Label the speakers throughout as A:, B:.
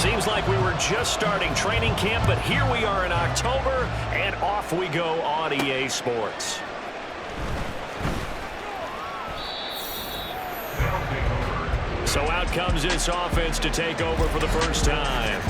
A: Seems like we were just starting training camp, but here we are in October, and off we go on EA Sports. So out comes this offense to take over for the first time.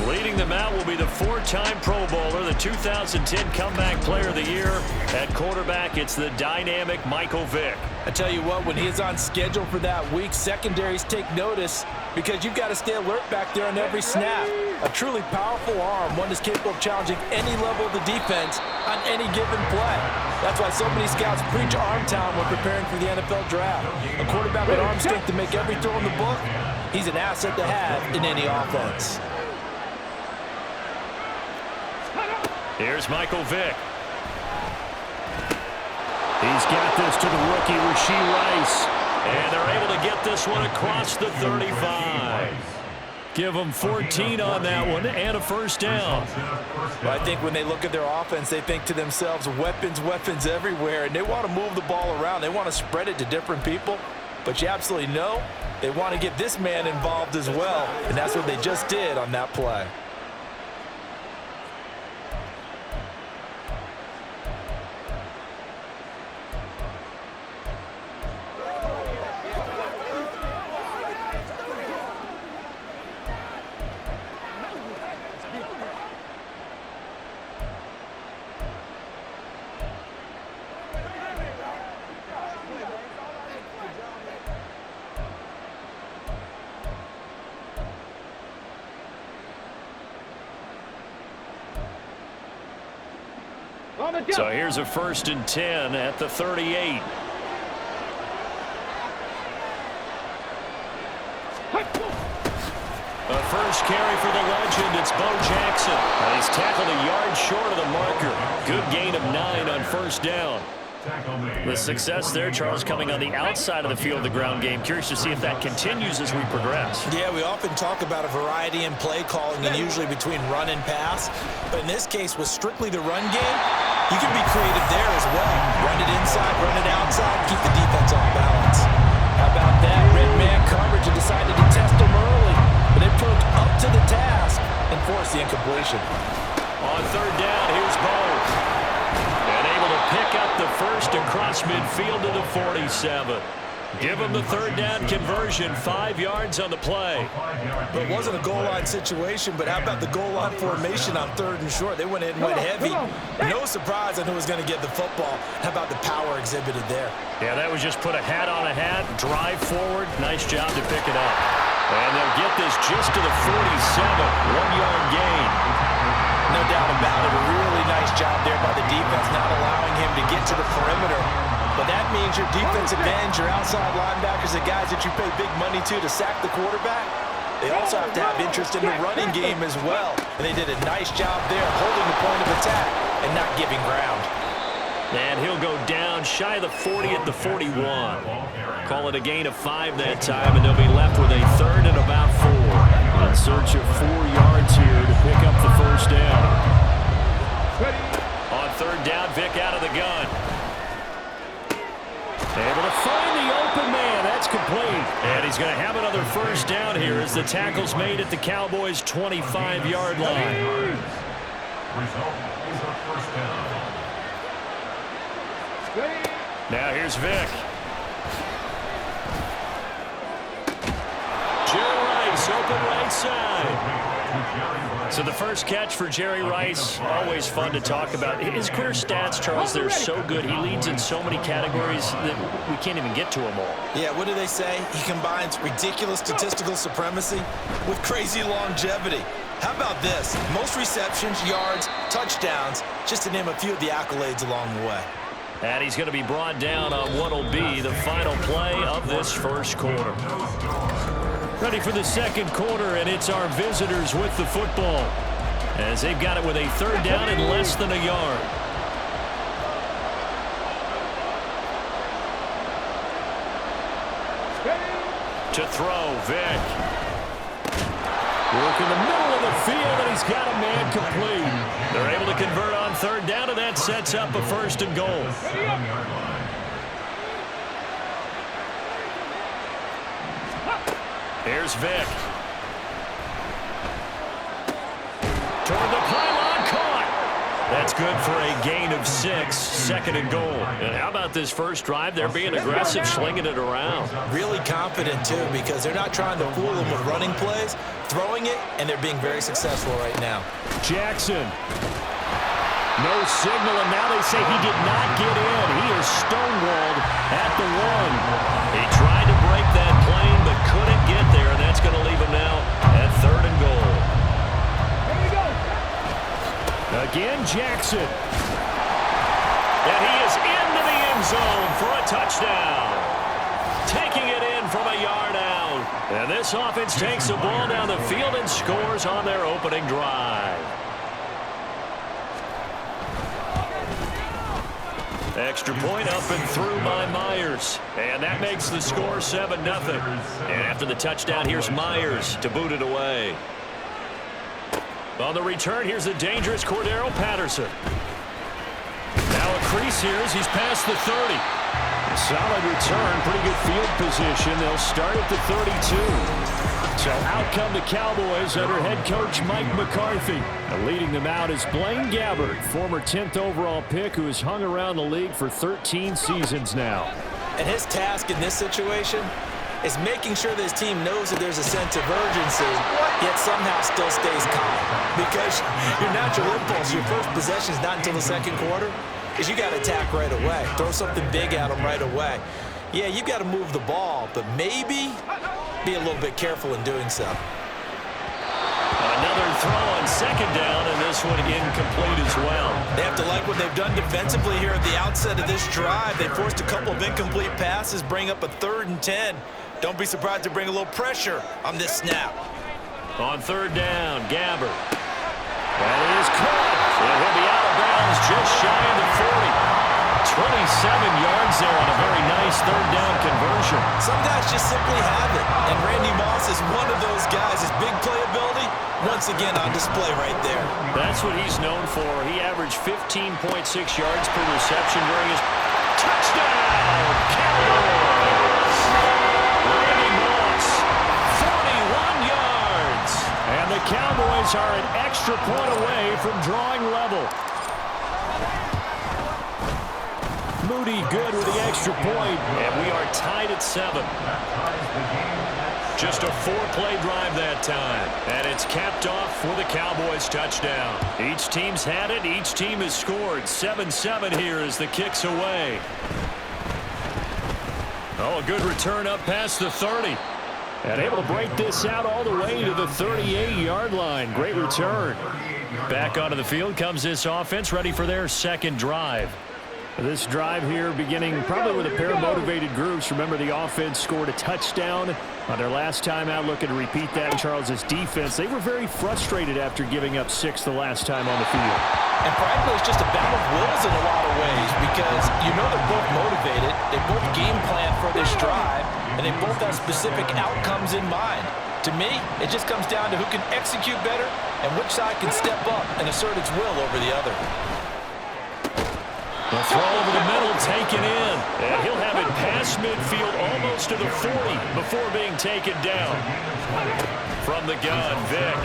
A: Leading them out will be the four-time Pro Bowler, the 2010 Comeback Player of the Year. At quarterback, it's the dynamic Michael Vick.
B: I tell you what, when he's on schedule for that week, secondaries take notice because you've got to stay alert back there on every snap. A truly powerful arm, one that's capable of challenging any level of the defense on any given play. That's why so many scouts preach arm talent when preparing for the NFL draft. A quarterback with arm strength to make every throw in the book, he's an asset to have in any offense.
A: Here's Michael Vick. He's got this to the rookie, Rashee Rice. And they're able to get this one across the 35. Give them 14 on that one and a first down.
B: Well, I think when they look at their offense, they think to themselves, weapons, weapons everywhere. And they want to move the ball around. They want to spread it to different people. But you absolutely know they want to get this man involved as well. And that's what they just did on that play.
A: So here's a 1st and 10 at the 38. A first carry for the legend. It's Bo Jackson. And he's tackled a yard short of the marker. Good gain of 9 on first down. The success there, Charles, coming on the outside of the field of the ground game. Curious to see if that continues as we progress.
B: Yeah, we often talk about a variety in play calling and usually between run and pass. But in this case, with strictly the run game, you can be creative there as well. Run it inside, run it outside, keep the defense off balance. How about that? Red man coverage and decided to test them early. But they proved up to the task and forced the incompletion.
A: On third down, here's Bo. And able to pick up the first across midfield to the 47. Give them the third down conversion, 5 yards on the play.
B: But it wasn't a goal line situation, but how about the goal line formation on 3rd and short? They went in, went heavy. No surprise on who was going to get the football. How about the power exhibited there?
A: Yeah, that was just put a hat on a hat, drive forward. Nice job to pick it up. And they'll get this just to the 47, 1-yard gain.
B: No doubt about it. A really nice job there by the defense, not allowing him to get to the perimeter. But that means your defensive ends, your outside linebackers, the guys that you pay big money to sack the quarterback, they also have to have interest in the running game as well. And they did a nice job there holding the point of attack and not giving ground.
A: And he'll go down shy of the 40 at the 41. Call it a gain of 5 that time, and they'll be left with a 3rd and about 4. In search of 4 yards here to pick up the first down. On third down, Vick out of the gun. Able to find the open man. That's complete. And he's going to have another first down here as the tackle's made at the Cowboys' 25-yard line. Now here's Vick. Jerry Rice, open right side. So the first catch for Jerry Rice, always fun to talk about. His career stats, Charles, they're so good. He leads in so many categories that we can't even get to them all.
B: Yeah, what do they say? He combines ridiculous statistical supremacy with crazy longevity. How about this? Most receptions, yards, touchdowns, just to name a few of the accolades along the way.
A: And he's going to be brought down on what will be the final play of this first quarter. Ready for the second quarter, and it's our visitors with the football, as they've got it with a 3rd down and less than a yard. To throw, Vick. Work in the middle of the field, and he's got a man complete. They're able to convert on 3rd down, and that sets up a 1st and goal. Here's Vick. toward the pylon, caught. That's good for a gain of 6, second and goal. And how about this first drive? They're being aggressive, slinging it around.
B: Really confident, too, because they're not trying to fool them with running plays, throwing it, and they're being very successful right now.
A: Jackson. No signal, and now they say he did not get in. He is stonewalled at the 1. He tried to break that plane, but couldn't get there, and that's going to leave him now at third and goal. Again, Jackson. And he is into the end zone for a touchdown. Taking it in from a yard out. And this offense takes the ball down the field and scores on their opening drive. Extra point up and through by Myers. And that makes the score 7-0. And after the touchdown, here's Myers to boot it away. On the return, here's the dangerous Cordero Patterson. Now a crease here as he's past the 30. Solid return, pretty good field position. They'll start at the 32. So out come the Cowboys under head coach Mike McCarthy. And leading them out is Blaine Gabbert, former 10th overall pick who has hung around the league for 13 seasons now.
B: And his task in this situation is making sure that his team knows that there's a sense of urgency, yet somehow still stays calm. Because your natural impulse, your first possession is not until the second quarter, is you got to attack right away. Throw something big at them right away. Yeah, you got to move the ball, but maybe be a little bit careful in doing so.
A: Another throw on second down, and this one incomplete as well.
B: They have to like what they've done defensively here at the outset of this drive. They forced a couple of incomplete passes, bring up a 3rd and 10. Don't be surprised to bring a little pressure on this snap.
A: On third down, Gabbert. That is caught. And he'll be out of bounds just shy of the 40. 27 yards there on a very nice third down conversion.
B: Some guys just simply have it, and Randy Moss is one of those guys. His big playability, once again on display right there.
A: That's what he's known for. He averaged 15.6 yards per reception during his touchdown. Cowboys! Randy Moss, 41 yards. And the Cowboys are an extra point away from drawing level. Moody good with the extra point, and we are tied at 7. Just a 4-play drive that time, and it's capped off with a Cowboys touchdown. Each team's had it. Each team has scored. 7-7 here as the kick's away. Oh, a good return up past the 30. And able to break this out all the way to the 38-yard line. Great return. Back onto the field comes this offense, ready for their second drive. This drive here beginning probably with a pair of motivated groups. Remember, the offense scored a touchdown on their last time out. Looking to repeat that in Charles' defense. They were very frustrated after giving up 6 the last time on the field.
B: And frankly, it's just a battle of wills in a lot of ways because you know they're both motivated. They both game plan for this drive, and they both have specific outcomes in mind. To me, it just comes down to who can execute better and which side can step up and assert its will over the other.
A: The throw over the middle taken in. And he'll have it past midfield almost to the 40 before being taken down. From the gun, Vick.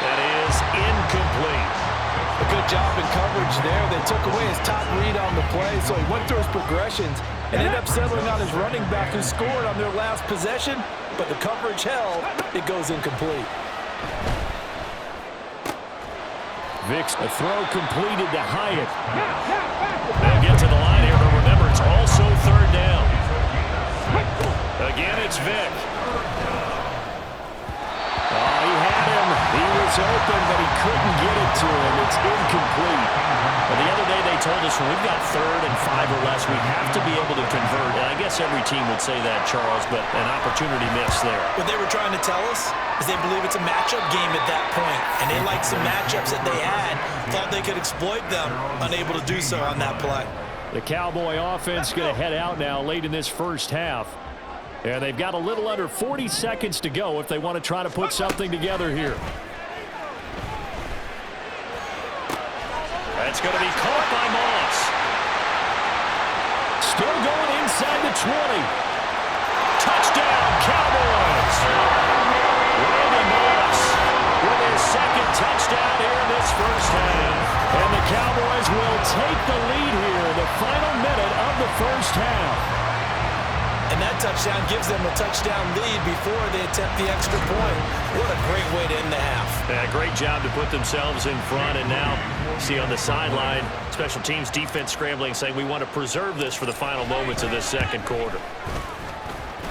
A: That is incomplete.
B: A good job in coverage there. They took away his top read on the play, so he went through his progressions and ended up settling on his running back who scored on their last possession, but the coverage held. It goes incomplete.
A: Vick's a throw completed to Hyatt. They'll get to the line here, but remember, it's also third down. Again, it's Vick. Oh, he had him. He was open, but he couldn't get it to him. It's incomplete. But the other day they told us when we've got 3rd and 5 or less, we have to be able to convert. And I guess every team would say that, Charles, but an opportunity missed there.
B: What they were trying to tell us is they believe it's a matchup game at that point, and they liked some matchups that they had, thought they could exploit them, unable to do so on that play.
A: The Cowboy offense going to head out now late in this first half. And they've got a little under 40 seconds to go if they want to try to put something together here. That's going to be caught by Moss. Still going inside the 20. Touchdown, Cowboys. Randy Moss touchdown here in this first half. And the Cowboys will take the lead here in the final minute of the first half.
B: And that touchdown gives them a touchdown lead before they attempt the extra point. What a great way to end the half.
A: Yeah, great job to put themselves in front. And now, see on the sideline, special teams defense scrambling, saying we want to preserve this for the final moments of this second quarter.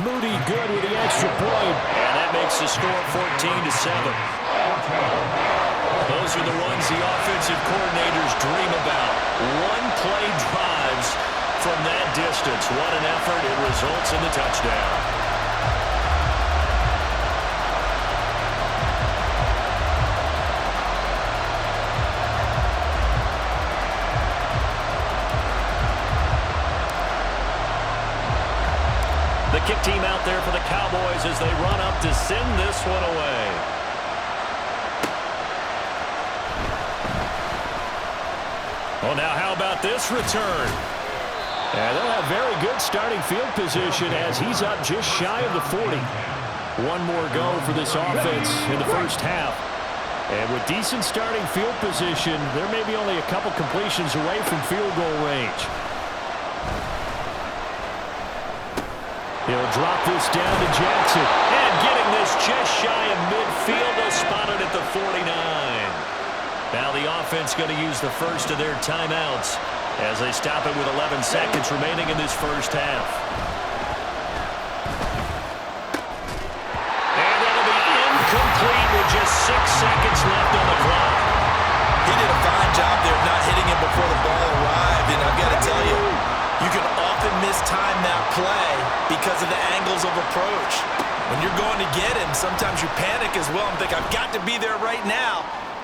A: Moody good with the extra point. And that makes the score 14-7. Those are the ones the offensive coordinators dream about. One-play drives from that distance. What an effort. It results in the touchdown. The kick team out there for the Cowboys as they run up to send this one away. Well, now how about this return? And they'll have very good starting field position as he's up just shy of the 40. One more go for this offense in the first half. And with decent starting field position, there may be only a couple completions away from field goal range. He'll drop this down to Jackson. And getting this just shy of midfield, they'll spot it at the 49. Now the offense going to use the first of their timeouts as they stop it with 11 seconds remaining in this first half. And that'll be incomplete with just 6 seconds left on the clock.
B: He did a fine job there of not hitting him before the ball arrived. And I've got to tell you, you can often mistime that play because of the angles of approach. When you're going to get him, sometimes you panic as well and think, I've got to be there right now.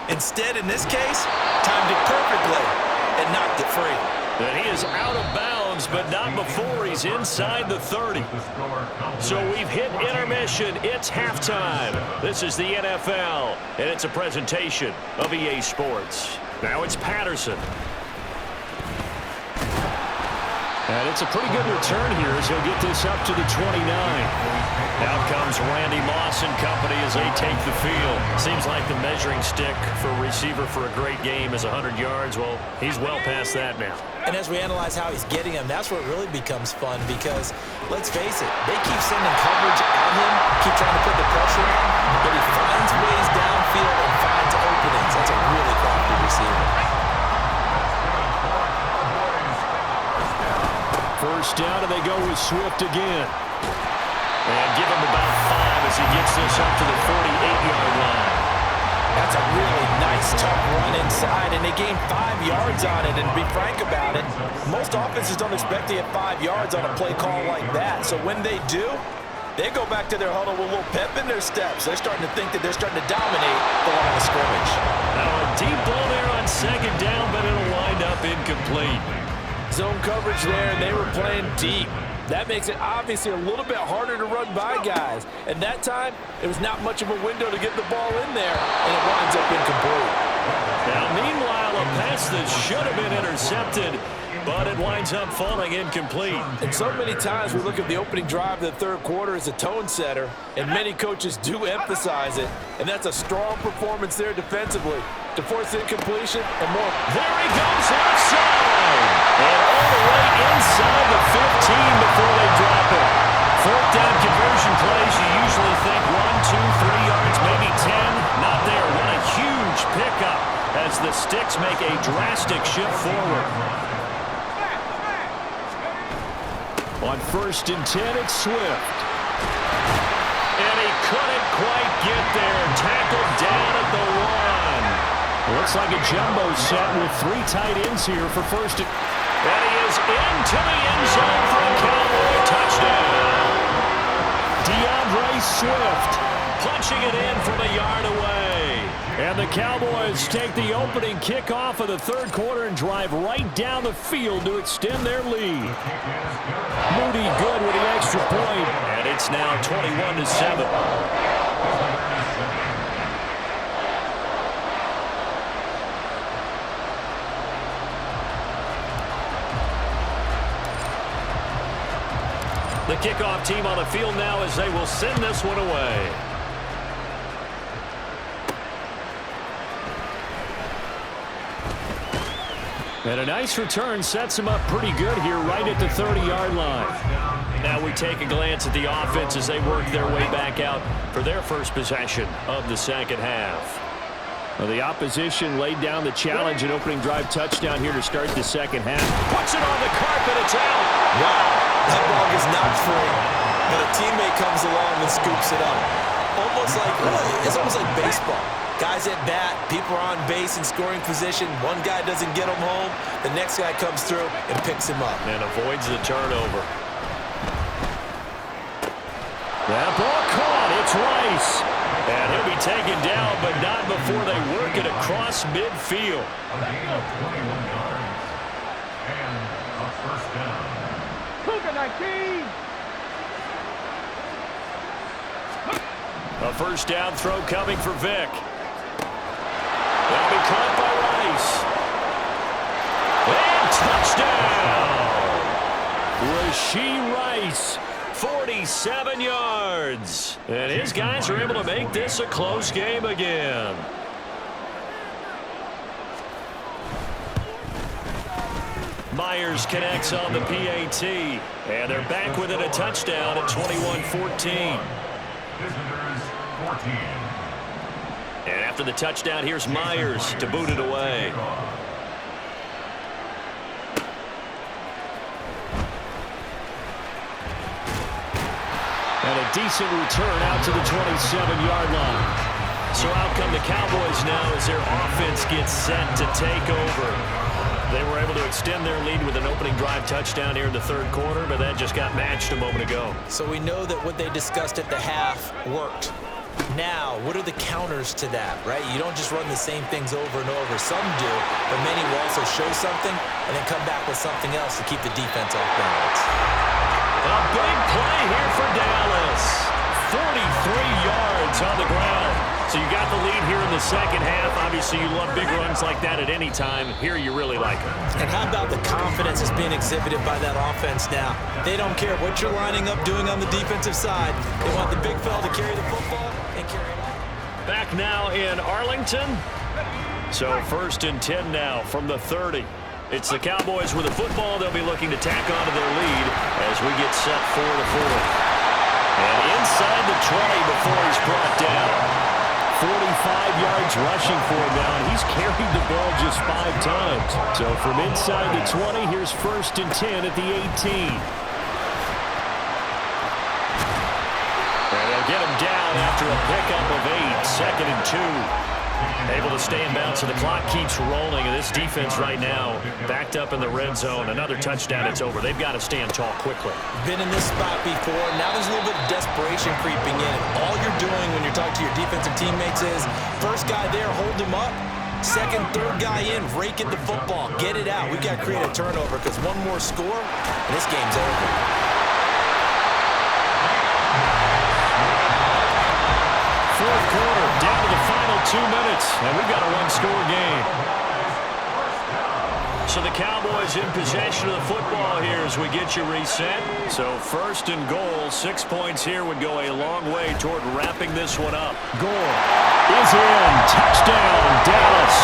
B: Instead, in this case, timed it perfectly and knocked it free.
A: And he is out of bounds, but not before he's inside the 30. So we've hit intermission. It's halftime. This is the NFL, and it's a presentation of EA Sports. Now it's Patterson. And it's a pretty good return here as he'll get this up to the 29. Out comes Randy Moss and company as they take the field. Seems like the measuring stick for a receiver for a great game is 100 yards. Well, he's well past that now.
B: And as we analyze how he's getting them, that's where it really becomes fun because, let's face it, they keep sending coverage at him, keep trying to put the pressure on, but he finds ways downfield and finds openings. That's a really crafty receiver.
A: First down, and they go with Swift again. And give him about 5 as he gets this up to the 48-yard line.
B: That's a really nice, tough run inside, and they gained 5 yards on it. And to be frank about it, most offenses don't expect to get 5 yards on a play call like that. So when they do, they go back to their huddle with a little pep in their steps. They're starting to think that they're starting to dominate the line of scrimmage.
A: Now a deep ball there on second down, but it'll wind up incomplete.
B: Zone coverage there, and they were playing deep. That makes it obviously a little bit harder to run by guys. And that time, it was not much of a window to get the ball in there, and it winds up incomplete.
A: Now, meanwhile, a pass that should have been intercepted, but it winds up falling incomplete.
B: And so many times we look at the opening drive of the third quarter as a tone setter, and many coaches do emphasize it, and that's a strong performance there defensively to force incompletion and more.
A: There he goes left side, and all the way inside the 15 before they drop it. Fourth down conversion plays, you usually think 1, 2, 3 yards, maybe 10. Not there. What a huge pickup as the Sticks make a drastic shift forward. On 1st and 10, it's Swift. And he couldn't quite get there. Tackled down at the 1. Looks like a jumbo set with 3 tight ends here for first. And he is into the end zone for a Cowboy touchdown. DeAndre Swift punching it in from a yard away. And the Cowboys take the opening kickoff of the third quarter and drive right down the field to extend their lead. Moody good with the extra point. And it's now 21-7. The kickoff team on the field now as they will send this one away. And a nice return sets him up pretty good here right at the 30-yard line. Now we take a glance at the offense as they work their way back out for their first possession of the second half. Well, the opposition laid down the challenge and opening drive touchdown here to start the second half. Puts it on the carpet. It's out.
B: Wow, that ball is not free, but a teammate comes along and scoops it up. It's almost like baseball. Guys at bat, people are on base in scoring position. One guy doesn't get him home. The next guy comes through and picks him up.
A: And avoids the turnover. That ball caught. It's Rice. And he'll be taken down, but not before they work it across midfield.
C: A gain of 21 yards and a first down.
D: Cougar 19.
A: A first down throw coming for Vic. That'll be caught by Rice. And touchdown! Rashee Rice, 47 yards. And his guys are able to make this a close game again. Myers connects on the PAT. And they're back within a touchdown at 21-14.
C: Visitors 14.
A: And after the touchdown, here's Myers to boot it away. And a decent return out to the 27-yard line. So out come the Cowboys now as their offense gets set to take over. They were able to extend their lead with an opening drive touchdown here in the third quarter, but that just got matched a moment ago.
B: So we know that what they discussed at the half worked. Now, what are the counters to that, right? You don't just run the same things over and over. Some do, but many will also show something and then come back with something else to keep the defense off balance.
A: A big play here for Dallas. 43 yards on the ground. So you got the lead here in the second half. Obviously, you love big runs like that at any time. Here, you really like them.
B: And how about the confidence that's being exhibited by that offense now? They don't care what you're lining up doing on the defensive side. They want the big fella to carry the football and carry it on.
A: Back now in Arlington. So 1st and 10 now from the 30. It's the Cowboys with the football. They'll be looking to tack onto their lead as we get set for the fourth. And inside the 20 before he's brought down. 45 yards rushing for him now, and he's carried the ball just 5 times. So from inside the 20, here's 1st and 10 at the 18. And they'll get him down after a pickup of 8, 2nd and 2. Able to stay in bounds, so the clock keeps rolling, and this defense right now backed up in the red zone. Another touchdown, it's over. They've got to stand tall quickly.
B: Been in this spot before. Now there's a little bit of desperation creeping in. All you're doing when you're talking to your defensive teammates is first guy there, hold him up. Second, third guy in, rake at the football. Get it out. We've got to create a turnover because one more score, and this game's over.
A: Fourth quarter, down to the final 2 minutes, and we've got a one-score game. So the Cowboys in possession of the football here as we get you reset. So 1st and goal, 6 points here would go a long way toward wrapping this one up. Goal is in. Touchdown, Dallas.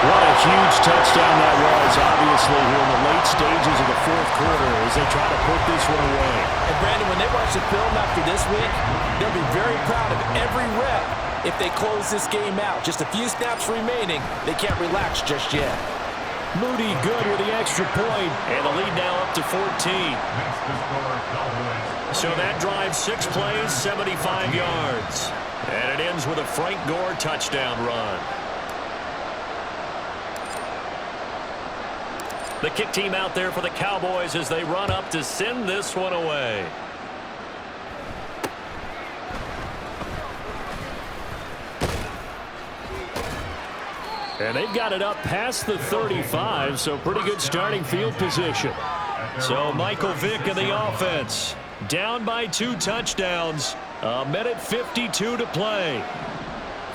A: What a huge touchdown that was, obviously, here in the late stages of the fourth quarter as they try to put this one away.
B: And Brandon, when they watch the film after this week, they'll be very proud of every rep if they close this game out. Just a few snaps remaining. They can't relax just yet.
A: Moody good with the extra point, and the lead now up to 14. So that drives 6 plays, 75 yards. And it ends with a Frank Gore touchdown run. The kick team out there for the Cowboys as they run up to send this one away. And they've got it up past the 35, so pretty good starting field position. So Michael Vick in the offense. Down by 2 touchdowns. A minute 52 to play.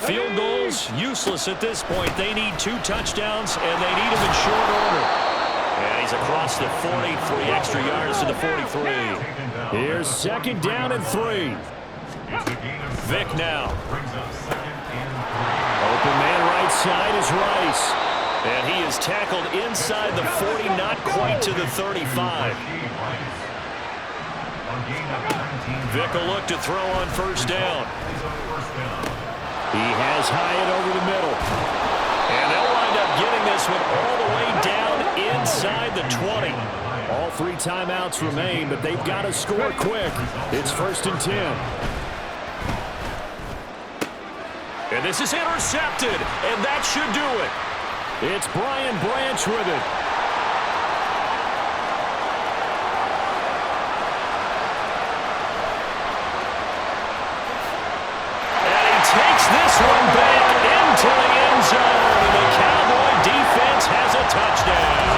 A: Field goals useless at this point. They need 2 touchdowns, and they need them in short order. And he's across the 40, 3 extra yards to the 43. Here's 2nd down and 3. Vick now. Open man right side is Rice. And he is tackled inside the 40, not quite to the 35. Vick will look to throw on first down. He has Hyatt over the middle. And they'll wind up getting this one all the way down inside the 20. All 3 timeouts remain, but they've got to score quick. It's 1st and 10. And this is intercepted, and that should do it. It's Brian Branch with it. And he takes this one back into the end zone, and the Cowboy defense has a touchdown.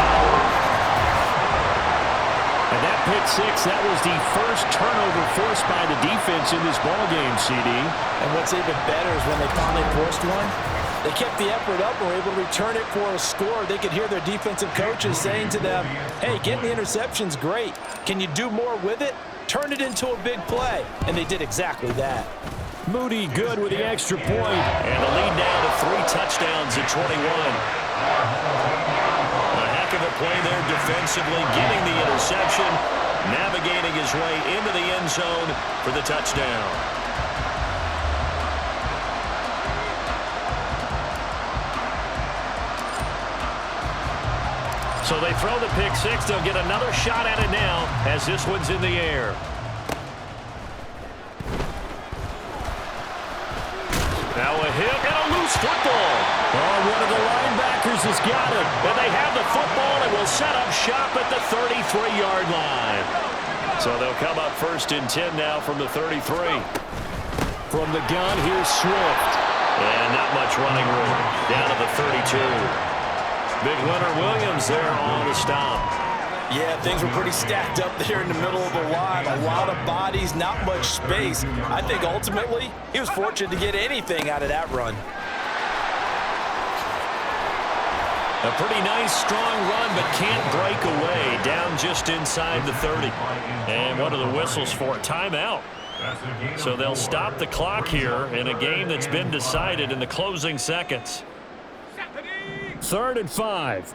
A: And that pick six, that was the first turnover forced by the defense in this ballgame, CD.
B: And what's even better is when they finally forced one, they kept the effort up and were able to return it for a score. They could hear their defensive coaches saying to them, hey, getting the interception's great. Can you do more with it? Turn it into a big play. And they did exactly that.
A: Moody good with the extra point. And the lead now to 3 touchdowns at 21. A heck of a play there defensively, getting the interception, navigating his way into the end zone for the touchdown. So they throw the pick six. They'll get another shot at it now as this one's in the air. Now a hit and a loose football. Oh, one of the linebackers has got it. And they have the football and will set up shop at the 33-yard line. So they'll come up 1st and 10 now from the 33. From the gun, here's Swift. And not much running room. Down to the 32. Big Leonard Williams there on the stop.
B: Yeah, things were pretty stacked up there in the middle of the line. A lot of bodies, not much space. I think ultimately he was fortunate to get anything out of that run.
A: A pretty nice, strong run, but can't break away. Down just inside the 30. And what are the whistles for? Timeout. So they'll stop the clock here in a game that's been decided in the closing seconds. 3rd and 5.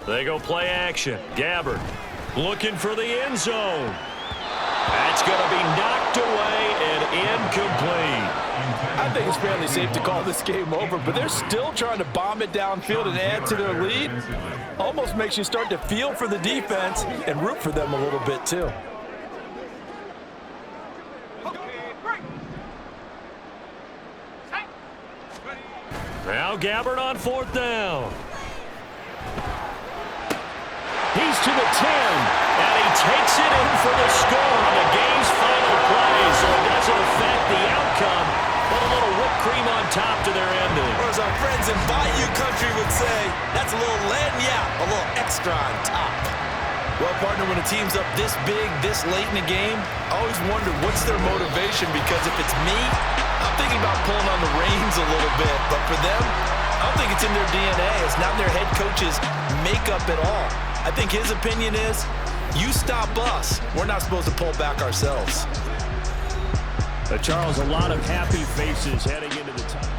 A: They go play action. Gabbard looking for the end zone. That's going to be knocked away and incomplete.
B: I think it's fairly safe to call this game over, but they're still trying to bomb it downfield and add to their lead. Almost makes you start to feel for the defense and root for them a little bit too.
A: Now Gabbard on 4th down. He's to the 10, and he takes it in for the score on the game's final play, so it doesn't affect the outcome, but a little whipped cream on top to their ending.
B: Or as our friends in Bayou Country would say, that's a little lagniappe, a little extra on top. Well, partner, when a team's up this big, this late in the game, I always wonder what's their motivation, because if it's me, I'm thinking about pulling on the reins a little bit, but for them, I don't think it's in their DNA. It's not in their head coach's makeup at all. I think his opinion is, you stop us. We're not supposed to pull back ourselves.
A: Charles, a lot of happy faces heading into the time.